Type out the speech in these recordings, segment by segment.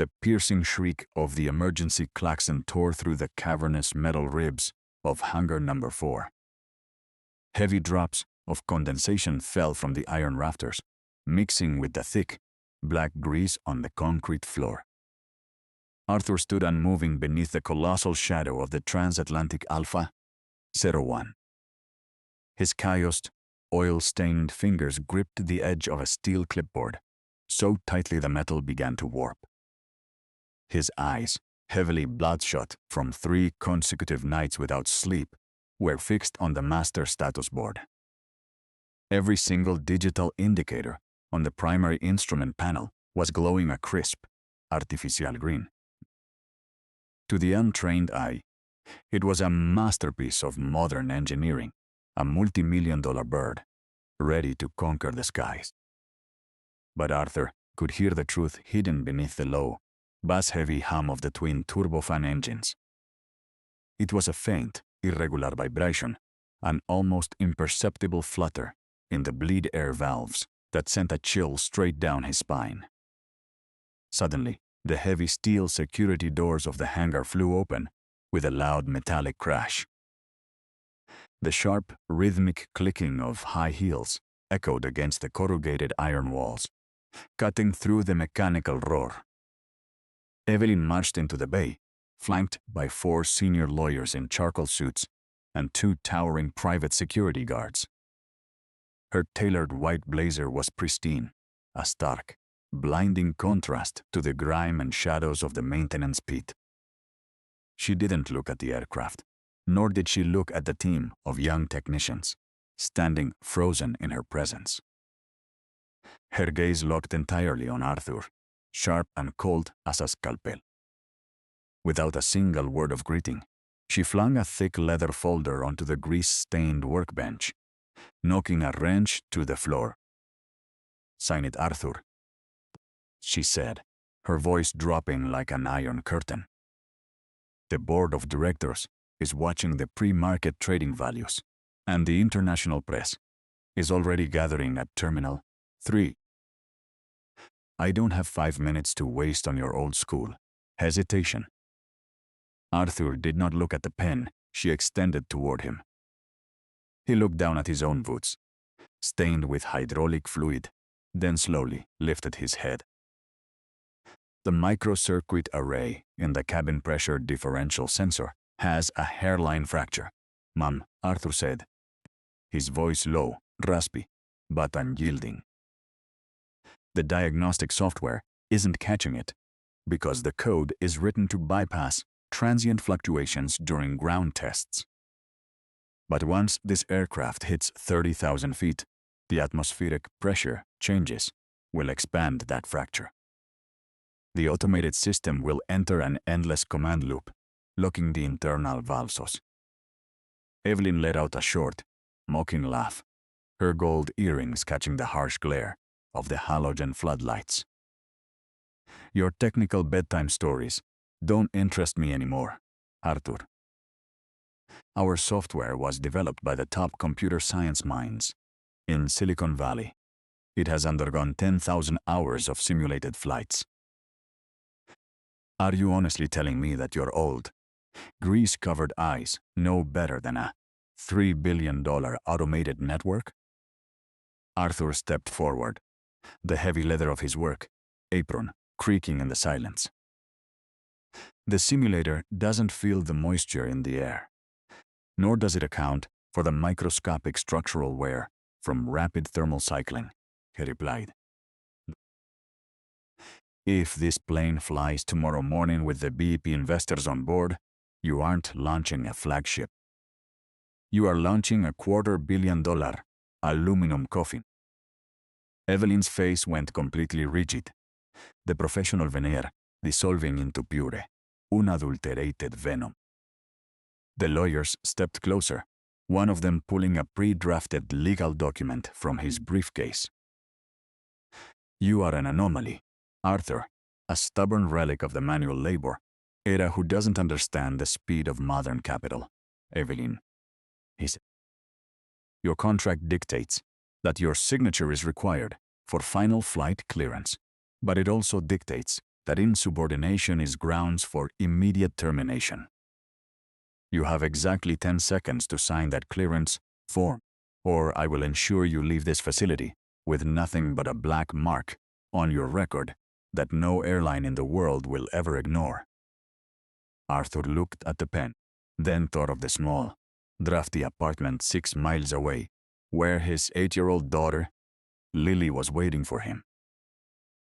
The piercing shriek of the emergency klaxon tore through the cavernous metal ribs of hangar number 4. Heavy drops of condensation fell from the iron rafters, mixing with the thick, black grease on the concrete floor. Arthur stood unmoving beneath the colossal shadow of the transatlantic Alpha 01. His calloused, oil-stained fingers gripped the edge of a steel clipboard, so tightly the metal began to warp. His eyes, heavily bloodshot from 3 consecutive nights without sleep, were fixed on the master status board. Every single digital indicator on the primary instrument panel was glowing a crisp, artificial green. To the untrained eye, it was a masterpiece of modern engineering, a multi-million-dollar bird, ready to conquer the skies. But Arthur could hear the truth hidden beneath the low, bass-heavy hum of the twin turbofan engines. It was a faint, irregular vibration, an almost imperceptible flutter in the bleed air valves that sent a chill straight down his spine. Suddenly, the heavy steel security doors of the hangar flew open with a loud metallic crash. The sharp, rhythmic clicking of high heels echoed against the corrugated iron walls, cutting through the mechanical roar. Evelyn marched into the bay, flanked by 4 senior lawyers in charcoal suits and 2 towering private security guards. Her tailored white blazer was pristine, a stark, blinding contrast to the grime and shadows of the maintenance pit. She didn't look at the aircraft, nor did she look at the team of young technicians, standing frozen in her presence. Her gaze locked entirely on Arthur, sharp and cold as a scalpel. Without a single word of greeting, she flung a thick leather folder onto the grease-stained workbench, knocking a wrench to the floor. "Sign it, Arthur," she said, her voice dropping like an iron curtain. "The board of directors is watching the pre-market trading values, and the international press is already gathering at Terminal 3. I don't have 5 minutes to waste on your old school hesitation." Arthur did not look at the pen she extended toward him. He looked down at his own boots, stained with hydraulic fluid, then slowly lifted his head. "The microcircuit array in the cabin pressure differential sensor has a hairline fracture, ma'am," Arthur said, his voice low, raspy, but unyielding. "The diagnostic software isn't catching it because the code is written to bypass transient fluctuations during ground tests. But once this aircraft hits 30,000 feet, the atmospheric pressure changes will expand that fracture. The automated system will enter an endless command loop, locking the internal valves." Evelyn let out a short, mocking laugh, her gold earrings catching the harsh glare of the halogen floodlights. "Your technical bedtime stories don't interest me anymore, Arthur. Our software was developed by the top computer science minds in Silicon Valley. It has undergone 10,000 hours of simulated flights. Are you honestly telling me that your old, grease-covered eyes know better than a $3 billion automated network?" Arthur stepped forward, the heavy leather of his work apron creaking in the silence. "The simulator doesn't feel the moisture in the air, nor does it account for the microscopic structural wear from rapid thermal cycling," he replied. "If this plane flies tomorrow morning with the BP investors on board, you aren't launching a flagship. You are launching a $250 million aluminum coffin." Evelyn's face went completely rigid, the professional veneer dissolving into pure, unadulterated venom. The lawyers stepped closer, one of them pulling a pre-drafted legal document from his briefcase. "You are an anomaly, Arthur, a stubborn relic of the manual labor era who doesn't understand the speed of modern capital, Evelyn," he said. "Your contract dictates that your signature is required for final flight clearance, but it also dictates that insubordination is grounds for immediate termination. You have exactly 10 seconds to sign that clearance form, or I will ensure you leave this facility with nothing but a black mark on your record that no airline in the world will ever ignore. Arthur looked at the pen, then thought of the small, drafty apartment 6 miles away, where his 8-year-old daughter, Lily, was waiting for him.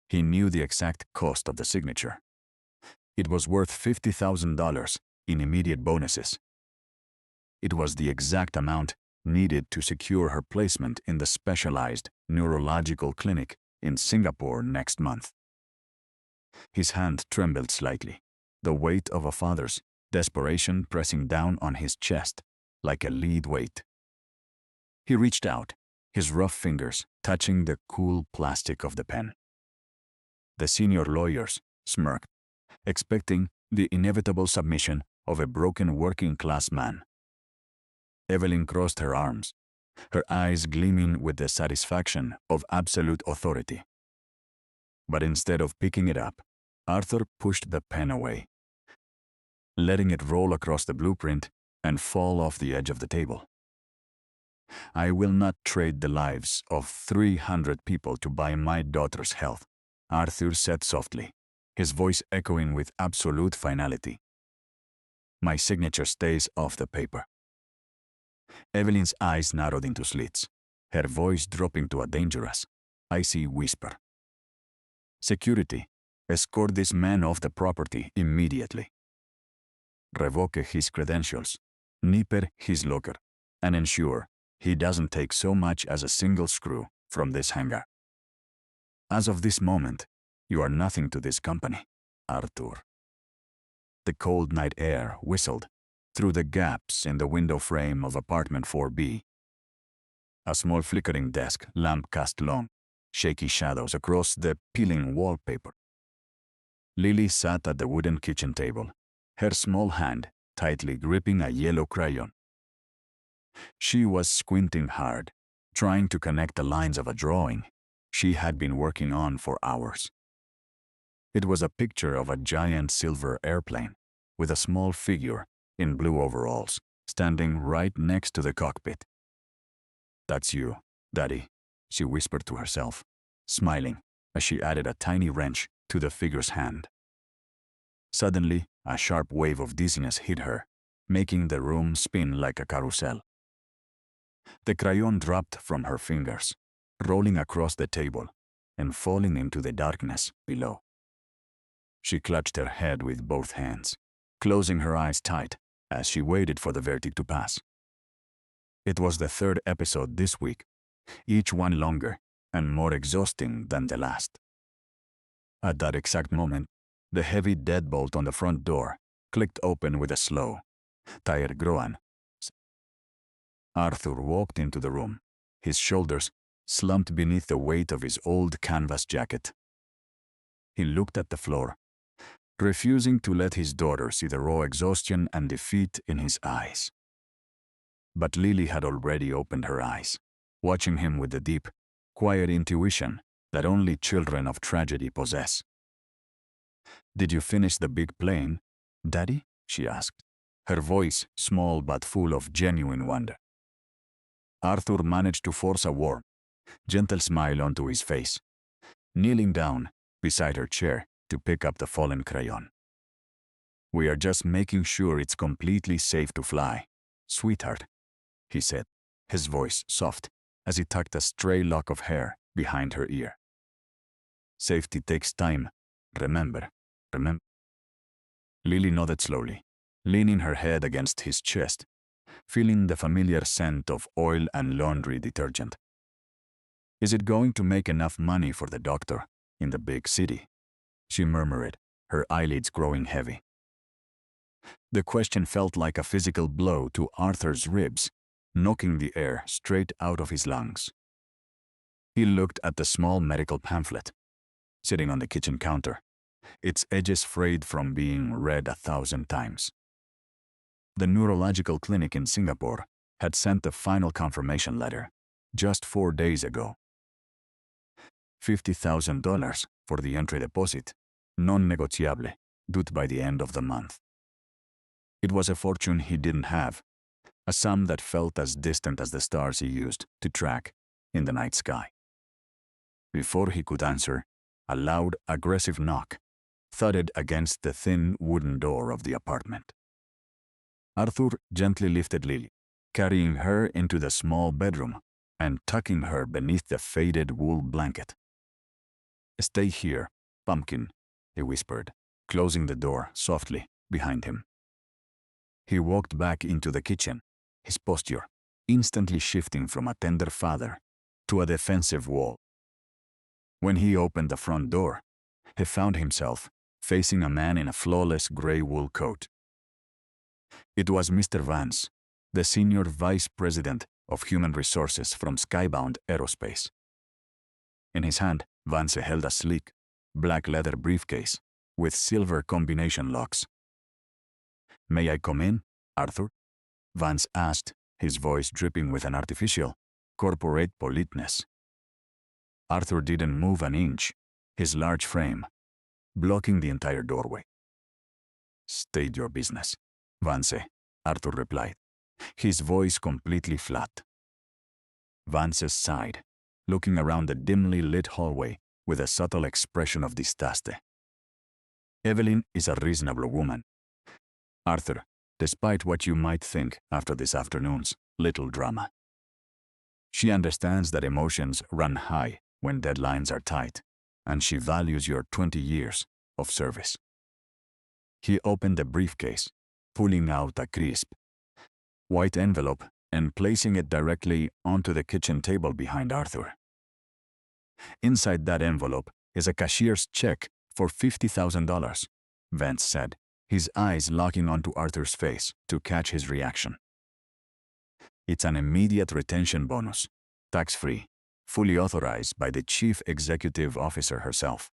He knew the exact cost of the signature. It was worth $50,000 in immediate bonuses. It was the exact amount needed to secure her placement in the specialized neurological clinic in Singapore next month. His hand trembled slightly, the weight of a father's desperation pressing down on his chest like a lead weight. He reached out, his rough fingers touching the cool plastic of the pen. The senior lawyers smirked, expecting the inevitable submission of a broken working-class man. Evelyn crossed her arms, her eyes gleaming with the satisfaction of absolute authority. But instead of picking it up, Arthur pushed the pen away, letting it roll across the blueprint and fall off the edge of the table. I will not trade the lives of 300 people to buy my daughter's health, Arthur said softly, his voice echoing with absolute finality. My signature stays off the paper. Evelyn's eyes narrowed into slits, her voice dropping to a dangerous, icy whisper. Security, escort this man off the property immediately. Revoke his credentials, nipper his locker, and ensure he doesn't take so much as a single screw from this hangar. As of this moment, you are nothing to this company, Arthur. The cold night air whistled through the gaps in the window frame of apartment 4B. A small flickering desk lamp cast long, shaky shadows across the peeling wallpaper. Lily sat at the wooden kitchen table, her small hand tightly gripping a yellow crayon. She was squinting hard, trying to connect the lines of a drawing she had been working on for hours. It was a picture of a giant silver airplane with a small figure in blue overalls standing right next to the cockpit. That's you, Daddy, she whispered to herself, smiling as she added a tiny wrench to the figure's hand. Suddenly, a sharp wave of dizziness hit her, making the room spin like a carousel. The crayon dropped from her fingers, rolling across the table and falling into the darkness below. She clutched her head with both hands, closing her eyes tight as she waited for the verdict to pass. It was the third episode this week, each one longer and more exhausting than the last. At that exact moment, the heavy deadbolt on the front door clicked open with a slow, tired groan. Arthur walked into the room, his shoulders slumped beneath the weight of his old canvas jacket. He looked at the floor, refusing to let his daughter see the raw exhaustion and defeat in his eyes. But Lily had already opened her eyes, watching him with the deep, quiet intuition that only children of tragedy possess. "Did you finish the big plane, Daddy?" she asked, her voice small but full of genuine wonder. Arthur managed to force a warm, gentle smile onto his face, kneeling down beside her chair to pick up the fallen crayon. "We are just making sure it's completely safe to fly, sweetheart," he said, his voice soft as he tucked a stray lock of hair behind her ear. "Safety takes time, remember. Lily nodded slowly, leaning her head against his chest, feeling the familiar scent of oil and laundry detergent. "Is it going to make enough money for the doctor in the big city?" she murmured, her eyelids growing heavy. The question felt like a physical blow to Arthur's ribs, knocking the air straight out of his lungs. He looked at the small medical pamphlet, sitting on the kitchen counter, its edges frayed from being read 1,000 times. The neurological clinic in Singapore had sent the final confirmation letter just 4 days ago. $50,000 for the entry deposit non-negotiable, due by the end of the month. It was a fortune he didn't have, a sum that felt as distant as the stars he used to track in the night sky. Before he could answer, a loud, aggressive knock thudded against the thin wooden door of the apartment. Arthur gently lifted Lily, carrying her into the small bedroom and tucking her beneath the faded wool blanket. "Stay here, Pumpkin," he whispered, closing the door softly behind him. He walked back into the kitchen, his posture instantly shifting from a tender father to a defensive wall. When he opened the front door, he found himself facing a man in a flawless gray wool coat. It was Mr. Vance, the senior vice president of human resources from Skybound Aerospace. In his hand, Vance held a sleek, black leather briefcase with silver combination locks. "May I come in, Arthur?" Vance asked, his voice dripping with an artificial, corporate politeness. Arthur didn't move an inch, his large frame blocking the entire doorway. "State your business, Vance," Arthur replied, his voice completely flat. Vance sighed, looking around the dimly lit hallway with a subtle expression of disgust. "Evelyn is a reasonable woman, Arthur, despite what you might think after this afternoon's little drama. She understands that emotions run high when deadlines are tight, and she values your 20 years of service." He opened the briefcase, pulling out a crisp, white envelope and placing it directly onto the kitchen table behind Arthur. "Inside that envelope is a cashier's check for $50,000, Vance said, his eyes locking onto Arthur's face to catch his reaction. "It's an immediate retention bonus, tax-free, fully authorized by the chief executive officer herself.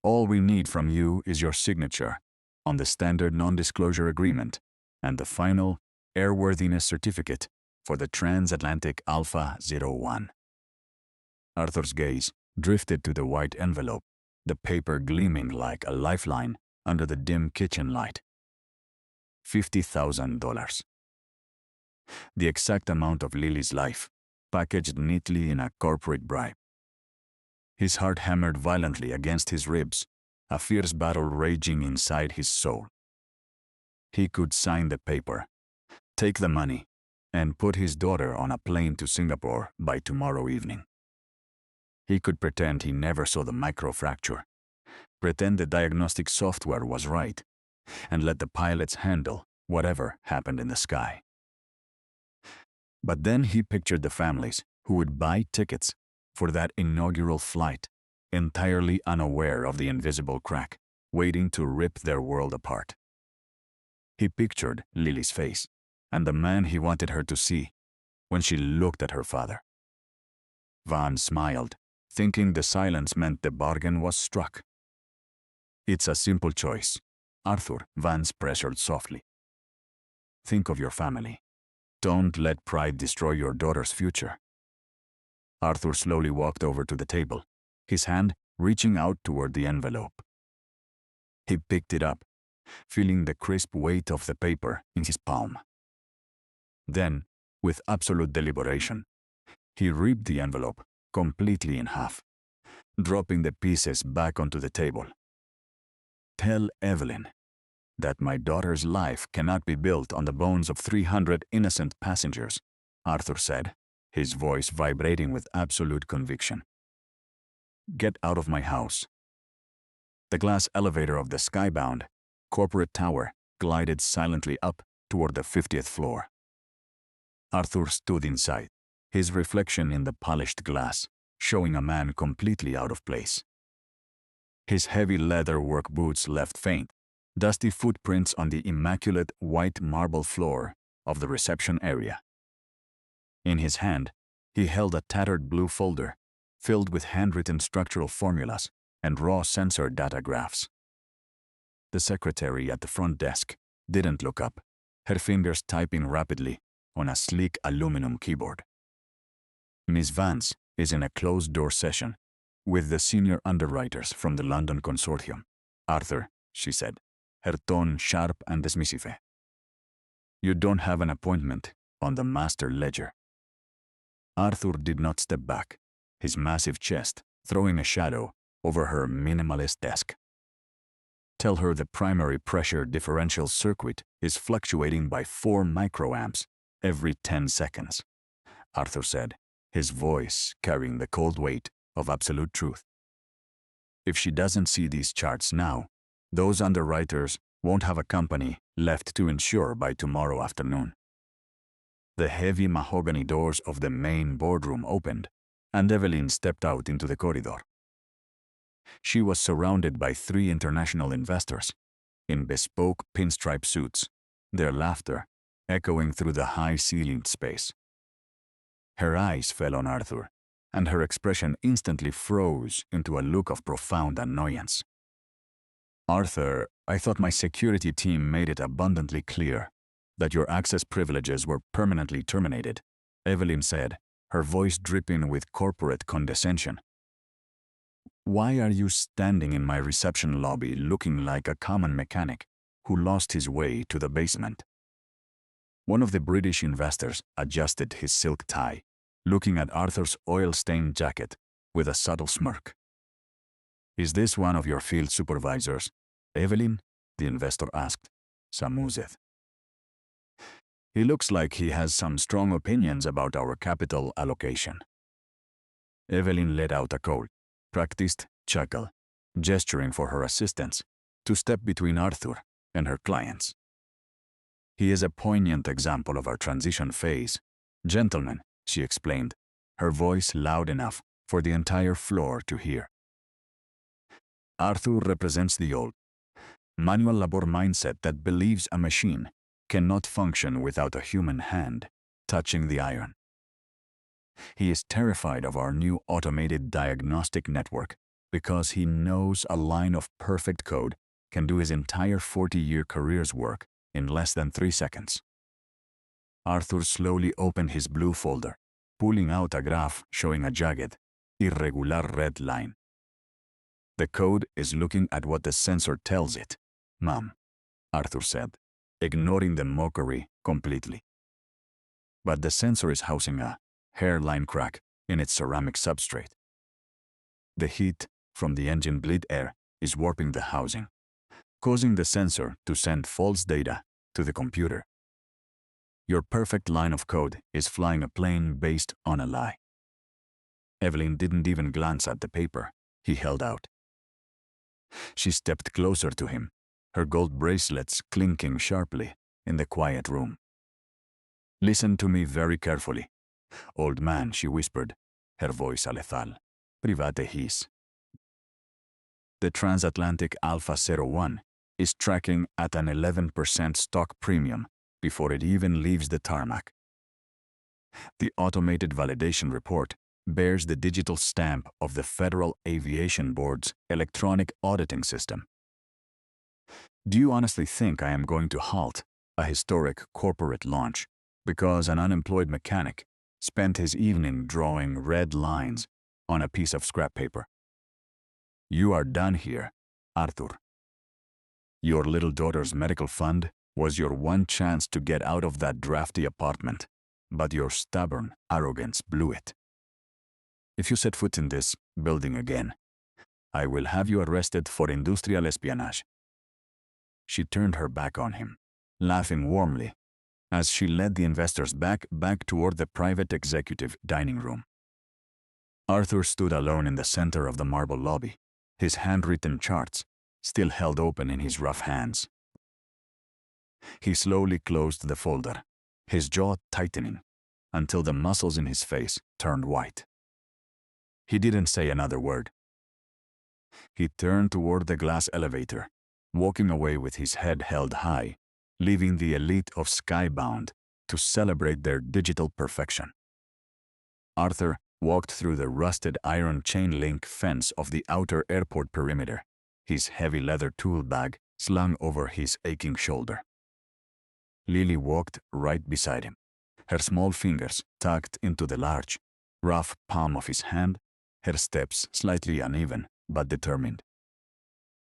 All we need from you is your signature on the standard non-disclosure agreement and the final airworthiness certificate for the transatlantic Alpha 01. Arthur's gaze drifted to the white envelope, the paper gleaming like a lifeline under the dim kitchen light. $50,000. The exact amount of Lily's life, packaged neatly in a corporate bribe. His heart hammered violently against his ribs, a fierce battle raging inside his soul. He could sign the paper, take the money, and put his daughter on a plane to Singapore by tomorrow evening. He could pretend he never saw the microfracture, pretend the diagnostic software was right, and let the pilots handle whatever happened in the sky. But then he pictured the families who would buy tickets for that inaugural flight, entirely unaware of the invisible crack, waiting to rip their world apart. He pictured Lily's face and the man he wanted her to see when she looked at her father. Vance smiled, thinking the silence meant the bargain was struck. "It's a simple choice," Arthur, Vance pressured softly. "Think of your family. Don't let pride destroy your daughter's future." Arthur slowly walked over to the table, his hand reaching out toward the envelope. He picked it up, feeling the crisp weight of the paper in his palm. Then, with absolute deliberation, he ripped the envelope completely in half, dropping the pieces back onto the table. "Tell Evelyn that my daughter's life cannot be built on the bones of 300 innocent passengers," Arthur said, his voice vibrating with absolute conviction. "Get out of my house." The glass elevator of the skybound corporate tower glided silently up toward the 50th floor. Arthur stood inside, his reflection in the polished glass showing a man completely out of place. His heavy leather work boots left faint, dusty footprints on the immaculate white marble floor of the reception area. In his hand, he held a tattered blue folder filled with handwritten structural formulas and raw sensor data graphs. The secretary at the front desk didn't look up, her fingers typing rapidly on a sleek aluminum keyboard. "Miss Vance is in a closed-door session. With the senior underwriters from the London consortium. Arthur, she said, her tone sharp and dismissive. You don't have an appointment on the master ledger. Arthur did not step back, his massive chest throwing a shadow over her minimalist desk. Tell her the primary pressure differential circuit is fluctuating by 4 microamps every 10 seconds, Arthur said, his voice carrying the cold weight of absolute truth. If she doesn't see these charts now, those underwriters won't have a company left to insure by tomorrow afternoon. The heavy mahogany doors of the main boardroom opened, and Evelyn stepped out into the corridor. She was surrounded by 3 international investors, in bespoke pinstripe suits, their laughter echoing through the high-ceilinged space. Her eyes fell on Arthur, and her expression instantly froze into a look of profound annoyance. Arthur, I thought my security team made it abundantly clear that your access privileges were permanently terminated, Evelyn said, her voice dripping with corporate condescension. Why are you standing in my reception lobby looking like a common mechanic who lost his way to the basement? One of the British investors adjusted his silk tie, looking at Arthur's oil-stained jacket with a subtle smirk. Is this one of your field supervisors, Evelyn? The investor asked, Samuzeth. He looks like he has some strong opinions about our capital allocation. Evelyn let out a cold, practiced chuckle, gesturing for her assistants to step between Arthur and her clients. He is a poignant example of our transition phase. Gentlemen, she explained, her voice loud enough for the entire floor to hear. Arthur represents the old, manual labor mindset that believes a machine cannot function without a human hand touching the iron. He is terrified of our new automated diagnostic network because he knows a line of perfect code can do his entire 40-year career's work in less than 3 seconds. Arthur slowly opened his blue folder, pulling out a graph showing a jagged, irregular red line. The code is looking at what the sensor tells it, ma'am, Arthur said, ignoring the mockery completely. But the sensor is housing a hairline crack in its ceramic substrate. The heat from the engine bleed air is warping the housing, causing the sensor to send false data to the computer. Your perfect line of code is flying a plane based on a lie. Evelyn didn't even glance at the paper he held out. She stepped closer to him, her gold bracelets clinking sharply in the quiet room. Listen to me very carefully. Old man, she whispered, her voice lethal. Private his. The transatlantic Alpha 01 is tracking at an 11% stock premium before it even leaves the tarmac. The automated validation report bears the digital stamp of the Federal Aviation Board's electronic auditing system. Do you honestly think I am going to halt a historic corporate launch because an unemployed mechanic spent his evening drawing red lines on a piece of scrap paper? You are done here, Arthur. Your little daughter's medical fund was your one chance to get out of that drafty apartment, but your stubborn arrogance blew it. If you set foot in this building again, I will have you arrested for industrial espionage. She turned her back on him, laughing warmly, as she led the investors back toward the private executive dining room. Arthur stood alone in the center of the marble lobby, his handwritten charts still held open in his rough hands. He slowly closed the folder, his jaw tightening until the muscles in his face turned white. He didn't say another word. He turned toward the glass elevator, walking away with his head held high, leaving the elite of Skybound to celebrate their digital perfection. Arthur walked through the rusted iron chain-link fence of the outer airport perimeter, his heavy leather tool bag slung over his aching shoulder. Lily walked right beside him, her small fingers tucked into the large, rough palm of his hand, her steps slightly uneven but determined.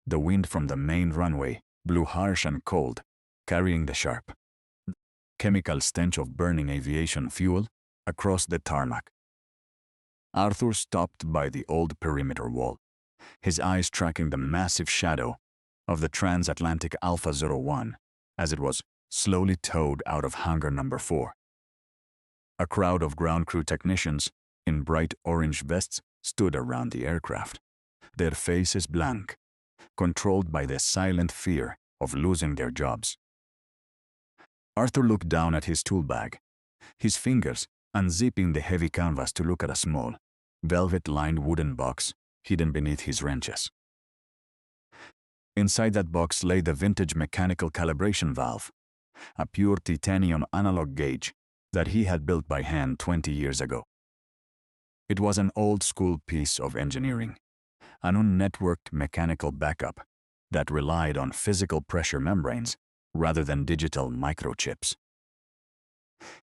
The wind from the main runway blew harsh and cold, carrying the sharp, chemical stench of burning aviation fuel across the tarmac. Arthur stopped by the old perimeter wall, his eyes tracking the massive shadow of the transatlantic Alpha 01 as it was slowly towed out of hangar number 4. A crowd of ground crew technicians in bright orange vests stood around the aircraft, their faces blank, controlled by the silent fear of losing their jobs. Arthur looked down at his tool bag, his fingers unzipping the heavy canvas to look at a small, velvet-lined wooden box hidden beneath his wrenches. Inside that box lay the vintage mechanical calibration valve, a pure titanium analog gauge that he had built by hand 20 years ago. It was an old-school piece of engineering, an unnetworked mechanical backup that relied on physical pressure membranes rather than digital microchips.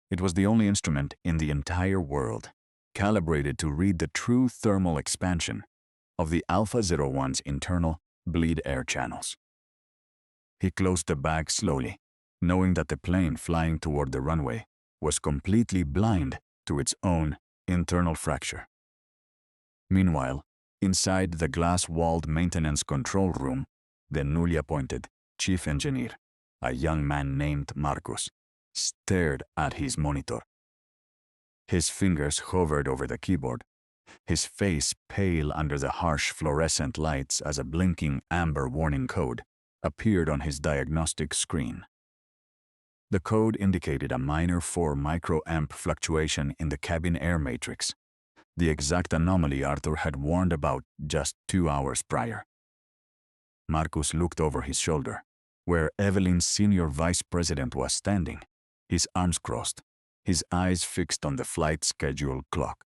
It was the only instrument in the entire world calibrated to read the true thermal expansion of the Alpha 01's internal bleed air channels. He closed the bag slowly, knowing that the plane flying toward the runway was completely blind to its own internal fracture. Meanwhile, inside the glass-walled maintenance control room, the newly appointed chief engineer, a young man named Marcus, stared at his monitor. His fingers hovered over the keyboard, his face pale under the harsh fluorescent lights as a blinking amber warning code appeared on his diagnostic screen. The code indicated a minor 4 microamp fluctuation in the cabin air matrix, the exact anomaly Arthur had warned about just 2 hours prior. Marcus looked over his shoulder, where Evelyn's senior vice president was standing, his arms crossed, his eyes fixed on the flight schedule clock.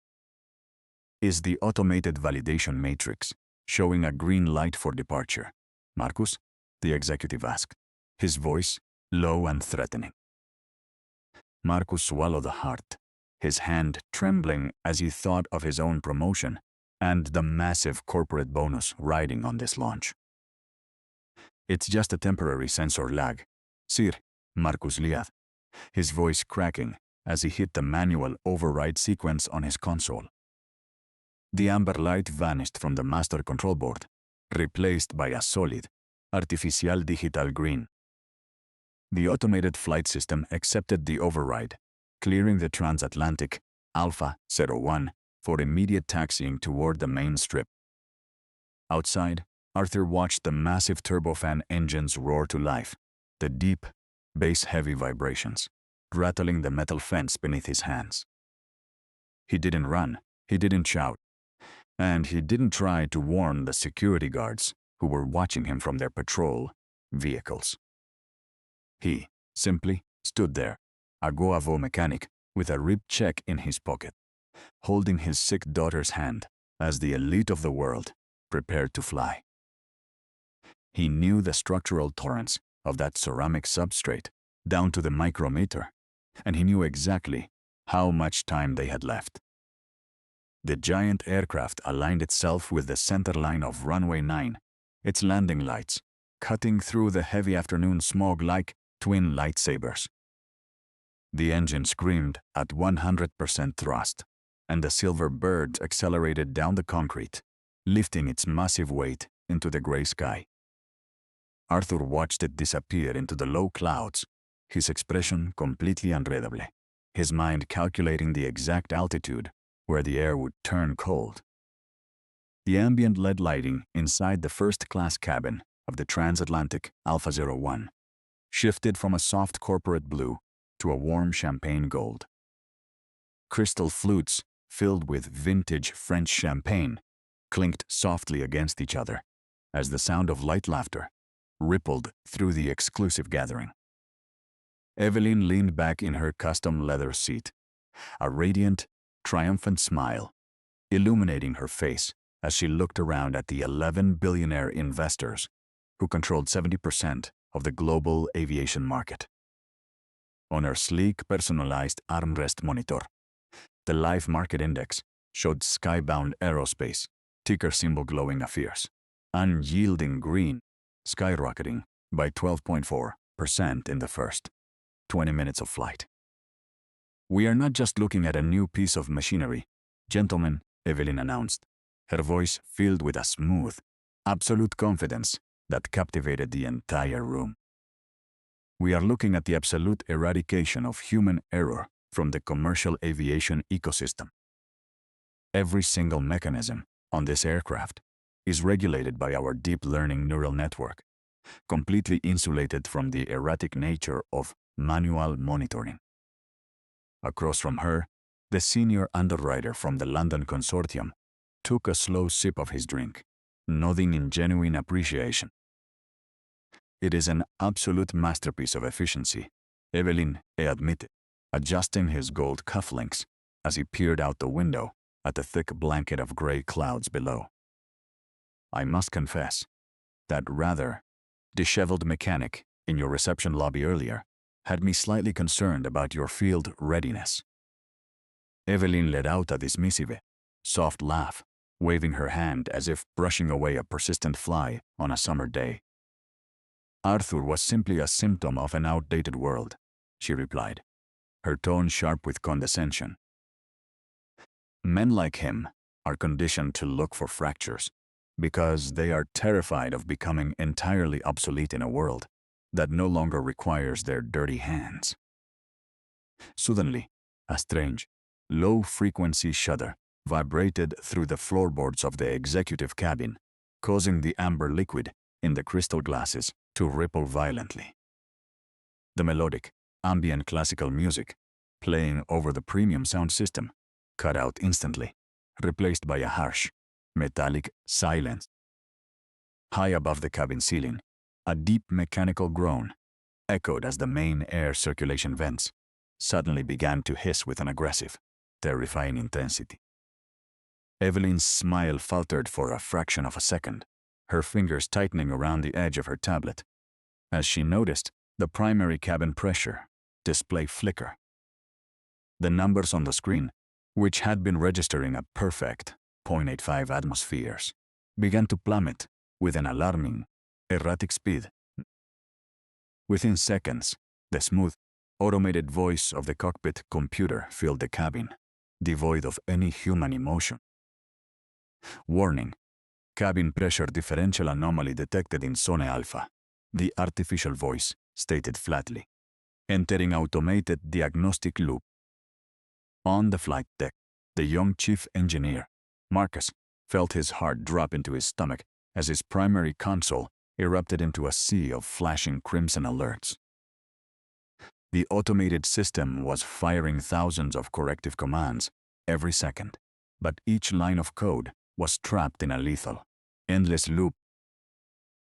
"Is the automated validation matrix showing a green light for departure, Marcus?" the executive asked, his voice low and threatening. Marcus swallowed hard, his hand trembling as he thought of his own promotion and the massive corporate bonus riding on this launch. "It's just a temporary sensor lag, Sir," Marcus lied, his voice cracking as he hit the manual override sequence on his console. The amber light vanished from the master control board, replaced by a solid, artificial digital green. The automated flight system accepted the override, clearing the transatlantic Alpha 01 for immediate taxiing toward the main strip. Outside, Arthur watched the massive turbofan engines roar to life, the deep, bass-heavy vibrations, rattling the metal fence beneath his hands. He didn't run, he didn't shout, and he didn't try to warn the security guards who were watching him from their patrol vehicles. He simply stood there, a go-avo mechanic with a ribbed check in his pocket, holding his sick daughter's hand as the elite of the world prepared to fly. He knew the structural tolerance of that ceramic substrate down to the micrometer, and he knew exactly how much time they had left. The giant aircraft aligned itself with the center line of runway 9, its landing lights cutting through the heavy afternoon smog like twin lightsabers. The engine screamed at 100% thrust, and the silver bird accelerated down the concrete, lifting its massive weight into the gray sky. Arthur watched it disappear into the low clouds, his expression completely unreadable, his mind calculating the exact altitude where the air would turn cold. The ambient LED lighting inside the first-class cabin of the transatlantic Alpha 01 shifted from a soft corporate blue to a warm champagne gold. Crystal flutes filled with vintage French champagne clinked softly against each other as the sound of light laughter rippled through the exclusive gathering. Evelyn leaned back in her custom leather seat, a radiant, triumphant smile illuminating her face as she looked around at the 11 billionaire investors who controlled 70% of the global aviation market. On her sleek, personalized armrest monitor, the live market index showed skybound aerospace, ticker symbol glowing a fierce, unyielding green, skyrocketing by 12.4% in the first 20 minutes of flight. "We are not just looking at a new piece of machinery, gentlemen," Evelyn announced, her voice filled with a smooth, absolute confidence that captivated the entire room. "We are looking at the absolute eradication of human error from the commercial aviation ecosystem. Every single mechanism on this aircraft is regulated by our deep learning neural network, completely insulated from the erratic nature of manual monitoring." Across from her, the senior underwriter from the London consortium took a slow sip of his drink, nodding in genuine appreciation. "It is an absolute masterpiece of efficiency," Evelyn admitted, adjusting his gold cufflinks as he peered out the window at the thick blanket of gray clouds below. "I must confess, that rather disheveled mechanic in your reception lobby earlier had me slightly concerned about your field readiness." Evelyn let out a dismissive, soft laugh, waving her hand as if brushing away a persistent fly on a summer day. "Arthur was simply a symptom of an outdated world," she replied, her tone sharp with condescension. "Men like him are conditioned to look for fractures because they are terrified of becoming entirely obsolete in a world that no longer requires their dirty hands." Suddenly, a strange, low-frequency shudder vibrated through the floorboards of the executive cabin, causing the amber liquid in the crystal glasses to ripple violently. The melodic, ambient classical music, playing over the premium sound system, cut out instantly, replaced by a harsh, metallic silence. High above the cabin ceiling, a deep mechanical groan echoed as the main air circulation vents suddenly began to hiss with an aggressive, terrifying intensity. Evelyn's smile faltered for a fraction of a second, her fingers tightening around the edge of her tablet, as she noticed the primary cabin pressure display flicker. The numbers on the screen, which had been registering a perfect 0.85 atmospheres, began to plummet with an alarming, erratic speed. Within seconds, the smooth, automated voice of the cockpit computer filled the cabin, devoid of any human emotion. "Warning. Cabin pressure differential anomaly detected in Zone Alpha," the artificial voice stated flatly, entering automated diagnostic loop. On the flight deck, the young chief engineer, Marcus, felt his heart drop into his stomach as his primary console erupted into a sea of flashing crimson alerts. The automated system was firing thousands of corrective commands every second, but each line of code was trapped in a lethal, endless loop.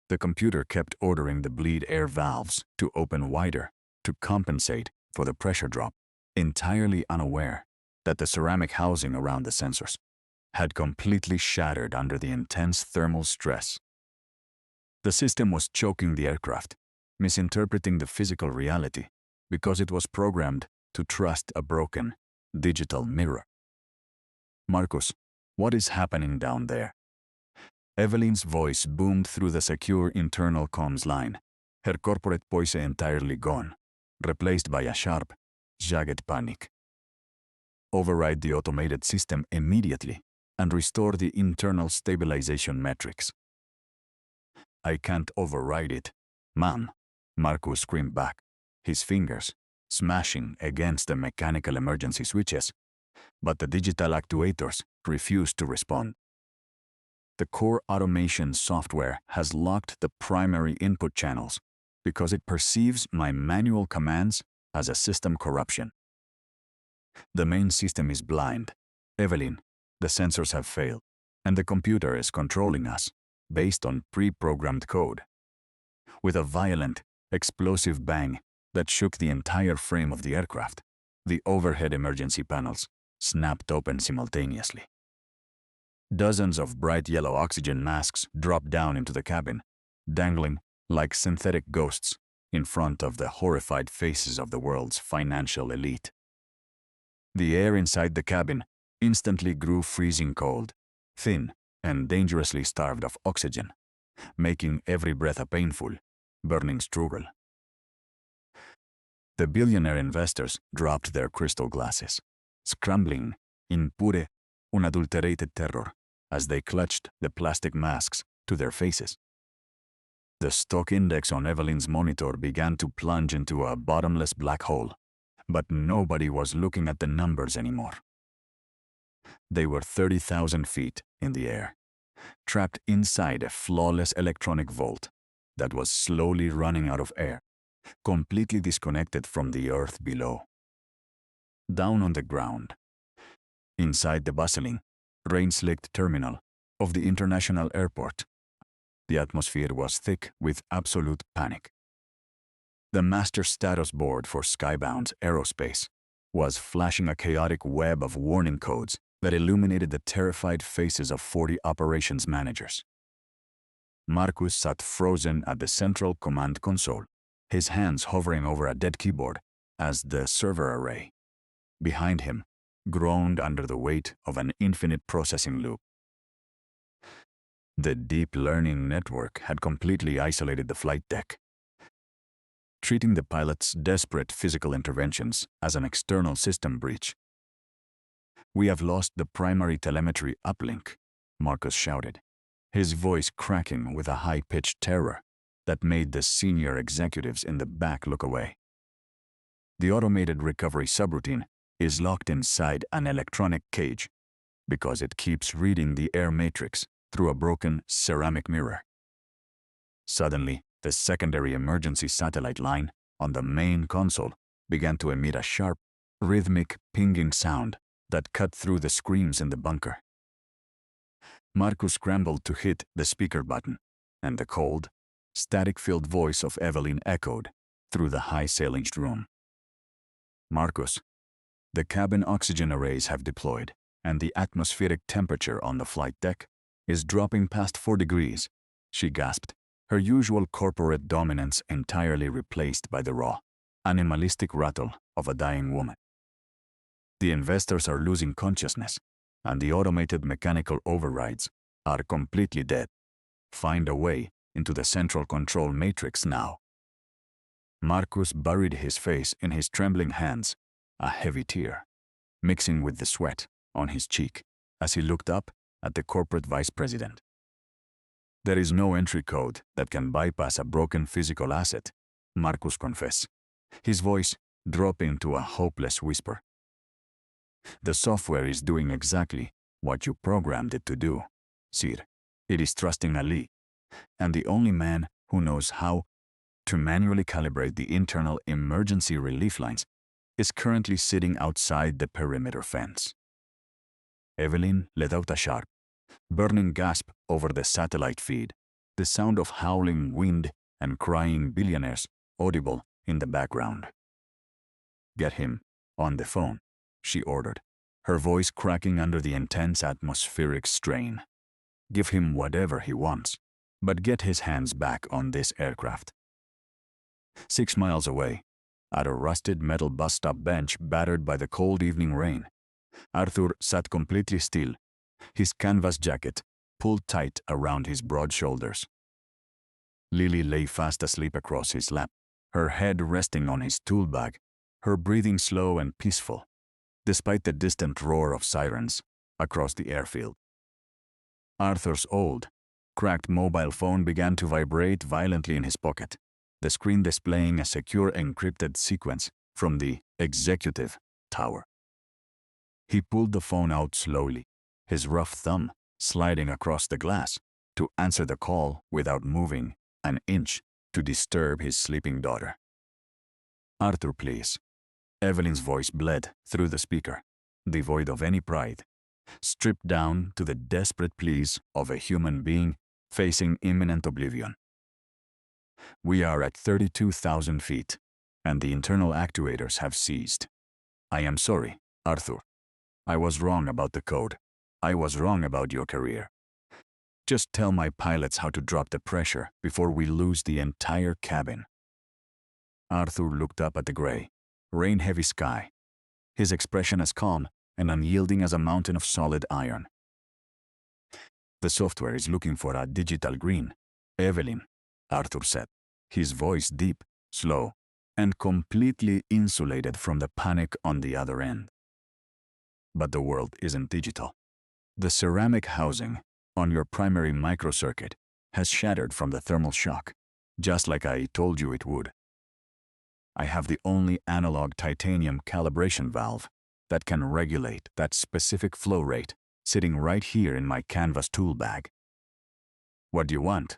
The computer kept ordering the bleed air valves to open wider to compensate for the pressure drop, entirely unaware that the ceramic housing around the sensors had completely shattered under the intense thermal stress. The system was choking the aircraft, misinterpreting the physical reality because it was programmed to trust a broken, digital mirror. "Marcus, what is happening down there?" Evelyn's voice boomed through the secure internal comms line, her corporate poise entirely gone, replaced by a sharp, jagged panic. "Override the automated system immediately and restore the internal stabilization metrics." "I can't override it, ma'am," Marcus screamed back, his fingers smashing against the mechanical emergency switches, but the digital actuators refused to respond. "The core automation software has locked the primary input channels because it perceives my manual commands as a system corruption. The main system is blind. Evelyn, the sensors have failed, and the computer is controlling us based on pre-programmed code." With a violent, explosive bang that shook the entire frame of the aircraft, the overhead emergency panels snapped open simultaneously. Dozens of bright yellow oxygen masks dropped down into the cabin, dangling like synthetic ghosts in front of the horrified faces of the world's financial elite. The air inside the cabin instantly grew freezing cold, thin, and dangerously starved of oxygen, making every breath a painful, burning struggle. The billionaire investors dropped their crystal glasses, scrambling in pure, unadulterated terror as they clutched the plastic masks to their faces. The stock index on Evelyn's monitor began to plunge into a bottomless black hole, but nobody was looking at the numbers anymore. They were 30,000 feet in the air, trapped inside a flawless electronic vault that was slowly running out of air, completely disconnected from the earth below. Down on the ground, inside the bustling, rain-slicked terminal of the international airport, the atmosphere was thick with absolute panic. The master status board for Skybound's aerospace was flashing a chaotic web of warning codes that illuminated the terrified faces of 40 operations managers. Marcus sat frozen at the central command console, his hands hovering over a dead keyboard as the server array behind him groaned under the weight of an infinite processing loop. The deep learning network had completely isolated the flight deck, treating the pilot's desperate physical interventions as an external system breach. "We have lost the primary telemetry uplink," Marcus shouted, his voice cracking with a high-pitched terror that made the senior executives in the back look away. "The automated recovery subroutine is locked inside an electronic cage because it keeps reading the air matrix through a broken ceramic mirror." Suddenly, the secondary emergency satellite line on the main console began to emit a sharp, rhythmic pinging sound that cut through the screams in the bunker. Marcus scrambled to hit the speaker button, and the cold, static-filled voice of Evelyn echoed through the high-ceilinged room. "Marcus, the cabin oxygen arrays have deployed, and the atmospheric temperature on the flight deck is dropping past 4 degrees, she gasped, her usual corporate dominance entirely replaced by the raw, animalistic rattle of a dying woman. "The investors are losing consciousness, and the automated mechanical overrides are completely dead. Find a way into the central control matrix now." Marcus buried his face in his trembling hands, a heavy tear mixing with the sweat on his cheek as he looked up at the corporate vice president. "There is no entry code that can bypass a broken physical asset," Marcus confessed, his voice dropping to a hopeless whisper. "The software is doing exactly what you programmed it to do, Sir. It is trusting Ali, and the only man who knows how to manually calibrate the internal emergency relief lines is currently sitting outside the perimeter fence." Evelyn let out a sharp, burning gasp over the satellite feed, the sound of howling wind and crying billionaires audible in the background. "Get him on the phone," she ordered, her voice cracking under the intense atmospheric strain. "Give him whatever he wants, but get his hands back on this aircraft." 6 miles away, at a rusted metal bus stop bench battered by the cold evening rain, Arthur sat completely still, his canvas jacket pulled tight around his broad shoulders. Lily lay fast asleep across his lap, her head resting on his tool bag, her breathing slow and peaceful, despite the distant roar of sirens across the airfield. Arthur's old, cracked mobile phone began to vibrate violently in his pocket, the screen displaying a secure encrypted sequence from the executive tower. He pulled the phone out slowly, his rough thumb sliding across the glass to answer the call without moving an inch to disturb his sleeping daughter. "Arthur, please." Evelyn's voice bled through the speaker, devoid of any pride, stripped down to the desperate pleas of a human being facing imminent oblivion. "We are at 32,000 feet, and the internal actuators have seized. I am sorry, Arthur. I was wrong about the code. I was wrong about your career. Just tell my pilots how to drop the pressure before we lose the entire cabin." Arthur looked up at the gray, rain-heavy sky, his expression as calm and unyielding as a mountain of solid iron. The software is looking for a digital green. Evelyn, Arthur said, his voice deep, slow, and completely insulated from the panic on the other end. But the world isn't digital. The ceramic housing on your primary microcircuit has shattered from the thermal shock, just like I told you it would. I have the only analog titanium calibration valve that can regulate that specific flow rate sitting right here in my canvas tool bag. What do you want,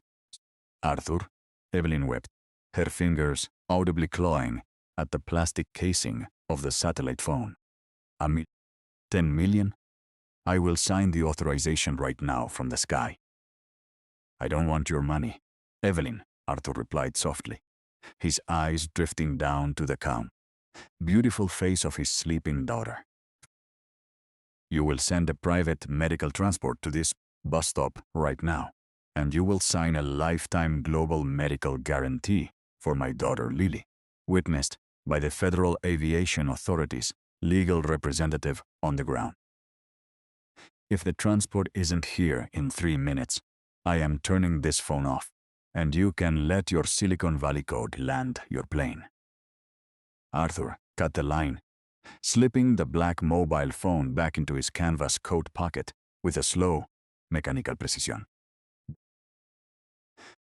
Arthur? Evelyn wept, her fingers audibly clawing at the plastic casing of the satellite phone. 10 million? I will sign the authorization right now from the sky. I don't want your money, Evelyn, Arthur replied softly, his eyes drifting down to the calm, beautiful face of his sleeping daughter. You will send a private medical transport to this bus stop right now, and you will sign a lifetime global medical guarantee for my daughter Lily, witnessed by the Federal Aviation Authority's legal representative on the ground. If the transport isn't here in 3 minutes, I am turning this phone off, and you can let your Silicon Valley code land your plane. Arthur cut the line, slipping the black mobile phone back into his canvas coat pocket with a slow, mechanical precision.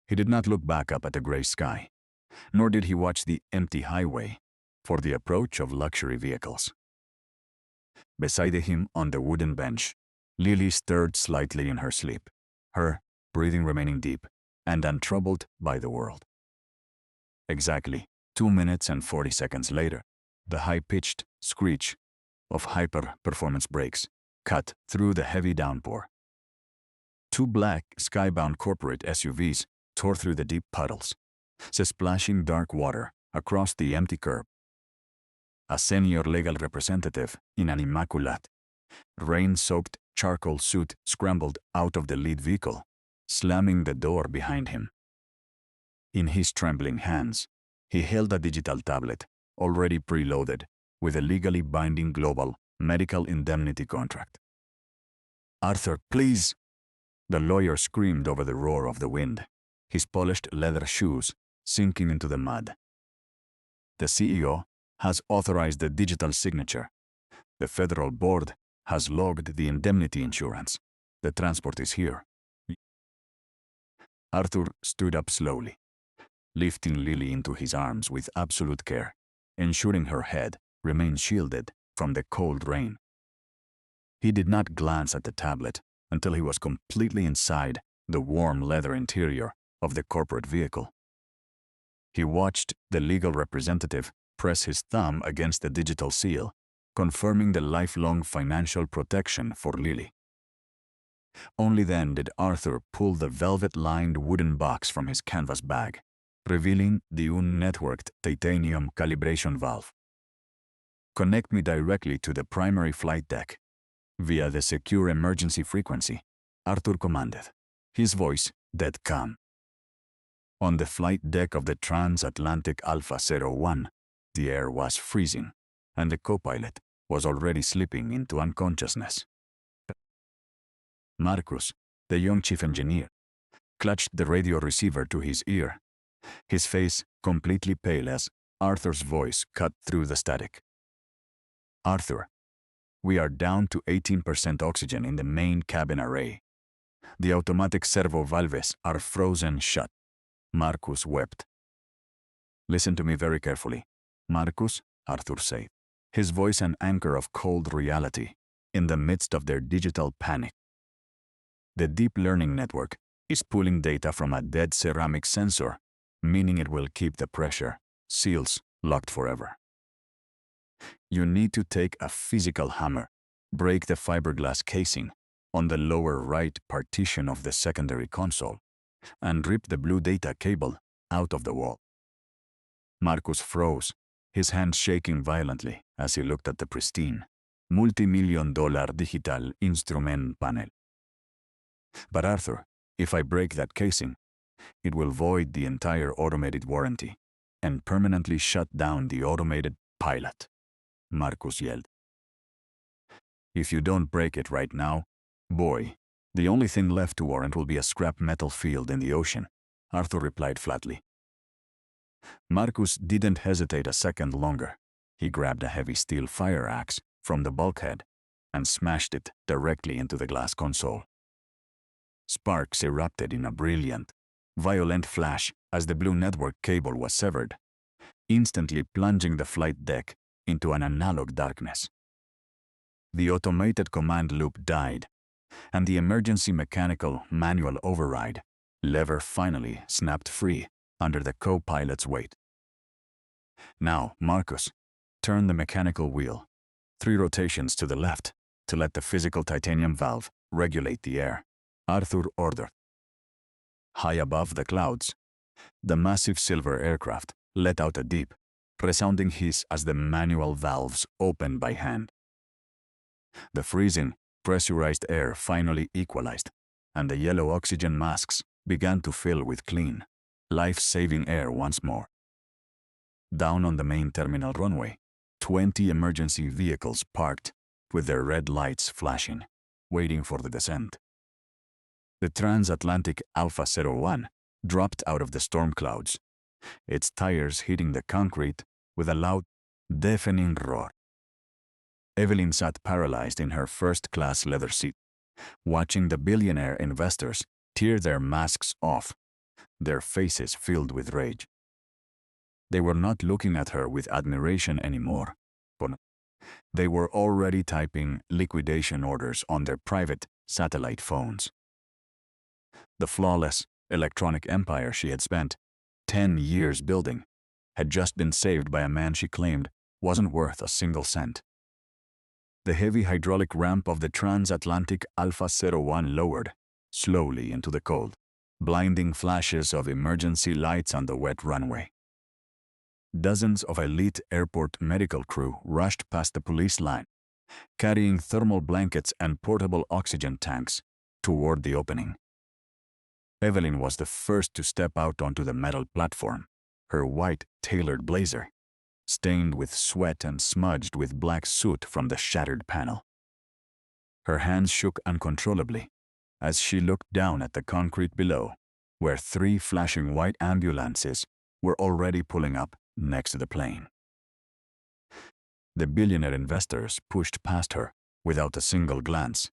He did not look back up at the gray sky, nor did he watch the empty highway for the approach of luxury vehicles. Beside him on the wooden bench, Lily stirred slightly in her sleep, her breathing remaining deep and untroubled by the world. Exactly 2 minutes and 40 seconds later, the high-pitched screech of hyper-performance brakes cut through the heavy downpour. 2 black, skybound corporate SUVs tore through the deep puddles, splashing dark water across the empty curb. A senior legal representative in an immaculate, rain-soaked charcoal suit scrambled out of the lead vehicle, slamming the door behind him. In his trembling hands, he held a digital tablet, already preloaded with a legally binding global medical indemnity contract. Arthur, please! The lawyer screamed over the roar of the wind, his polished leather shoes sinking into the mud. The CEO has authorized the digital signature. The federal board has logged the indemnity insurance. The transport is here. Arthur stood up slowly, lifting Lily into his arms with absolute care, ensuring her head remained shielded from the cold rain. He did not glance at the tablet until he was completely inside the warm leather interior of the corporate vehicle. He watched the legal representative press his thumb against the digital seal, confirming the lifelong financial protection for Lily. Only then did Arthur pull the velvet-lined wooden box from his canvas bag, revealing the unnetworked titanium calibration valve. Connect me directly to the primary flight deck via the secure emergency frequency, Arthur commanded, his voice dead calm. On the flight deck of the transatlantic Alpha 01, the air was freezing, and the co-pilot was already slipping into unconsciousness. Marcus, the young chief engineer, clutched the radio receiver to his ear, his face completely pale as Arthur's voice cut through the static. Arthur, we are down to 18% oxygen in the main cabin array. The automatic servo valves are frozen shut. Marcus wept. Listen to me very carefully, Marcus, Arthur said, his voice an anchor of cold reality in the midst of their digital panic. The deep learning network is pulling data from a dead ceramic sensor, meaning it will keep the pressure seals locked forever. You need to take a physical hammer, break the fiberglass casing on the lower right partition of the secondary console, and rip the blue data cable out of the wall. Marcus froze, his hands shaking violently as he looked at the pristine, multi-million-dollar digital instrument panel. But Arthur, if I break that casing, it will void the entire automated warranty and permanently shut down the automated pilot, Marcus yelled. If you don't break it right now, boy, the only thing left to warrant will be a scrap metal field in the ocean, Arthur replied flatly. Marcus didn't hesitate a second longer. He grabbed a heavy steel fire axe from the bulkhead and smashed it directly into the glass console. Sparks erupted in a brilliant, violent flash as the blue network cable was severed, instantly plunging the flight deck into an analog darkness. The automated command loop died, and the emergency mechanical manual override lever finally snapped free under the co-pilot's weight. Now, Marcus, turn the mechanical wheel 3 rotations to the left to let the physical titanium valve regulate the air, Arthur ordered. High above the clouds, the massive silver aircraft let out a deep, resounding hiss as the manual valves opened by hand. The freezing, pressurized air finally equalized, and the yellow oxygen masks began to fill with clean, life-saving air once more. Down on the main terminal runway, 20 emergency vehicles parked with their red lights flashing, waiting for the descent. The transatlantic Alpha 01 dropped out of the storm clouds, its tires hitting the concrete with a loud, deafening roar. Evelyn sat paralyzed in her first-class leather seat, watching the billionaire investors tear their masks off, their faces filled with rage. They were not looking at her with admiration anymore, but they were already typing liquidation orders on their private satellite phones. The flawless electronic empire she had spent 10 years building had just been saved by a man she claimed wasn't worth a single cent. The heavy hydraulic ramp of the transatlantic Alpha 01 lowered slowly into the cold, blinding flashes of emergency lights on the wet runway. Dozens of elite airport medical crew rushed past the police line, carrying thermal blankets and portable oxygen tanks toward the opening. Evelyn was the first to step out onto the metal platform, her white tailored blazer stained with sweat and smudged with black soot from the shattered panel. Her hands shook uncontrollably as she looked down at the concrete below, where 3 flashing white ambulances were already pulling up next to the plane. The billionaire investors pushed past her without a single glance,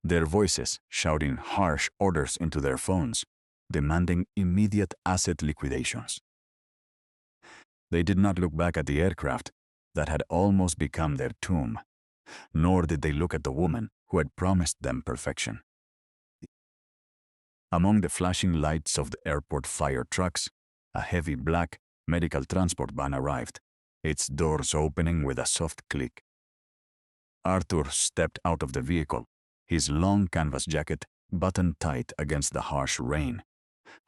their voices shouting harsh orders into their phones, demanding immediate asset liquidations. They did not look back at the aircraft that had almost become their tomb, nor did they look at the woman who had promised them perfection. Among the flashing lights of the airport fire trucks, a heavy black medical transport van arrived, its doors opening with a soft click. Arthur stepped out of the vehicle, his long canvas jacket buttoned tight against the harsh rain,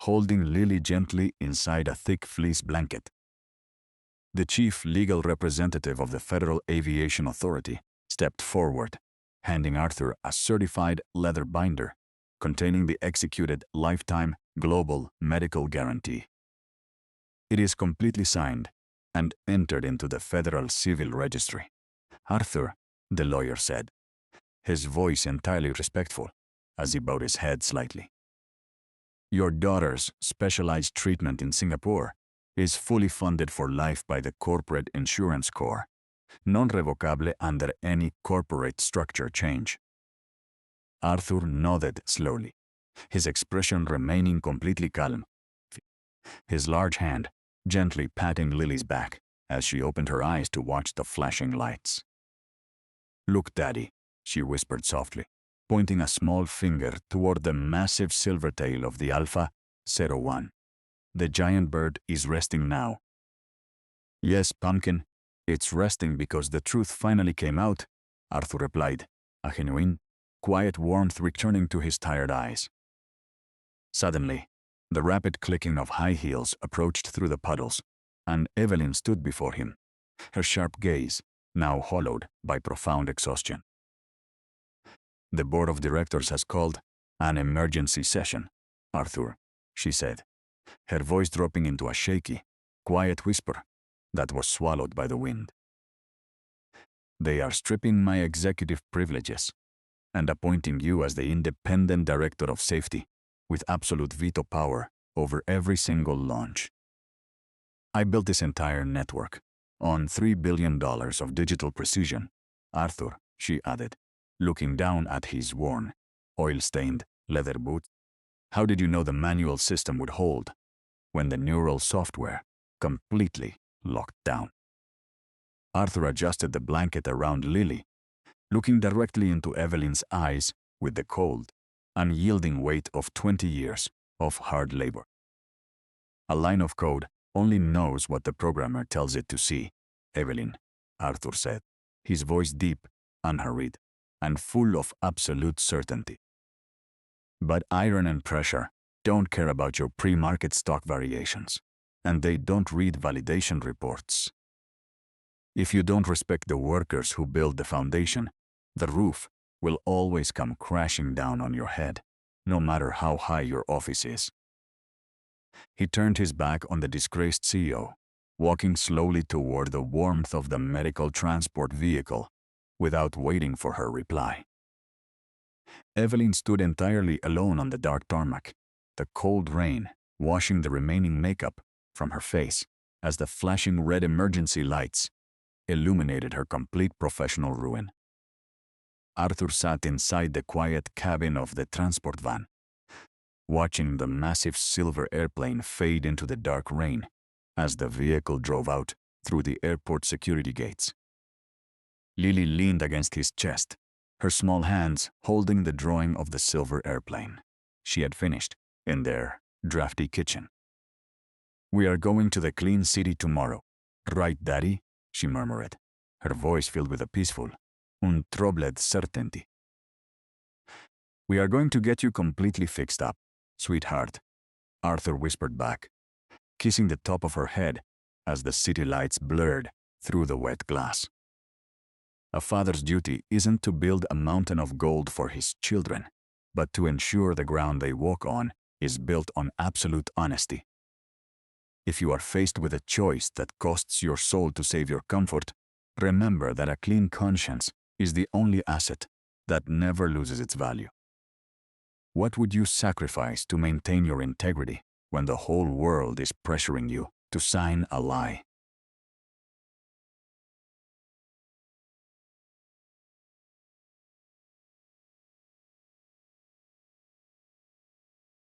holding Lily gently inside a thick fleece blanket. The chief legal representative of the Federal Aviation Authority stepped forward, handing Arthur a certified leather binder containing the executed lifetime global medical guarantee. It is completely signed and entered into the Federal Civil Registry, Arthur, the lawyer said, his voice entirely respectful as he bowed his head slightly. Your daughter's specialized treatment in Singapore is fully funded for life by the Corporate Insurance Corps, non-revocable under any corporate structure change. Arthur nodded slowly, his expression remaining completely calm, his large hand gently patting Lily's back as she opened her eyes to watch the flashing lights. Look, Daddy, she whispered softly, pointing a small finger toward the massive silver tail of the Alpha 01. The giant bird is resting now. Yes, Pumpkin, it's resting because the truth finally came out, Arthur replied, a genuine, quiet warmth returning to his tired eyes. Suddenly, the rapid clicking of high heels approached through the puddles, and Evelyn stood before him, her sharp gaze now hollowed by profound exhaustion. The board of directors has called an emergency session, Arthur, she said, her voice dropping into a shaky, quiet whisper that was swallowed by the wind. They are stripping my executive privileges and appointing you as the independent director of safety with absolute veto power over every single launch. I built this entire network on $3 billion of digital precision. Arthur, she added, looking down at his worn, oil-stained leather boots. How did you know the manual system would hold when the neural software completely locked down? Arthur adjusted the blanket around Lily, looking directly into Evelyn's eyes with the cold, unyielding weight of 20 years of hard labor. A line of code only knows what the programmer tells it to see, Evelyn, Arthur said, his voice deep, unhurried, and full of absolute certainty. But iron and pressure don't care about your pre-market stock variations, and they don't read validation reports. If you don't respect the workers who build the foundation, the roof will always come crashing down on your head, no matter how high your office is. He turned his back on the disgraced CEO, walking slowly toward the warmth of the medical transport vehicle without waiting for her reply. Evelyn stood entirely alone on the dark tarmac, the cold rain washing the remaining makeup from her face as the flashing red emergency lights illuminated her complete professional ruin. Arthur sat inside the quiet cabin of the transport van, watching the massive silver airplane fade into the dark rain as the vehicle drove out through the airport security gates. Lily leaned against his chest, her small hands holding the drawing of the silver airplane she had finished in their drafty kitchen. "We are going to the clean city tomorrow, right, Daddy?" she murmured, her voice filled with a peaceful, untroubled certainty. "We are going to get you completely fixed up, sweetheart," Arthur whispered back, kissing the top of her head as the city lights blurred through the wet glass. A father's duty isn't to build a mountain of gold for his children, but to ensure the ground they walk on is built on absolute honesty. If you are faced with a choice that costs your soul to save your comfort, remember that a clean conscience is the only asset that never loses its value. What would you sacrifice to maintain your integrity when the whole world is pressuring you to sign a lie?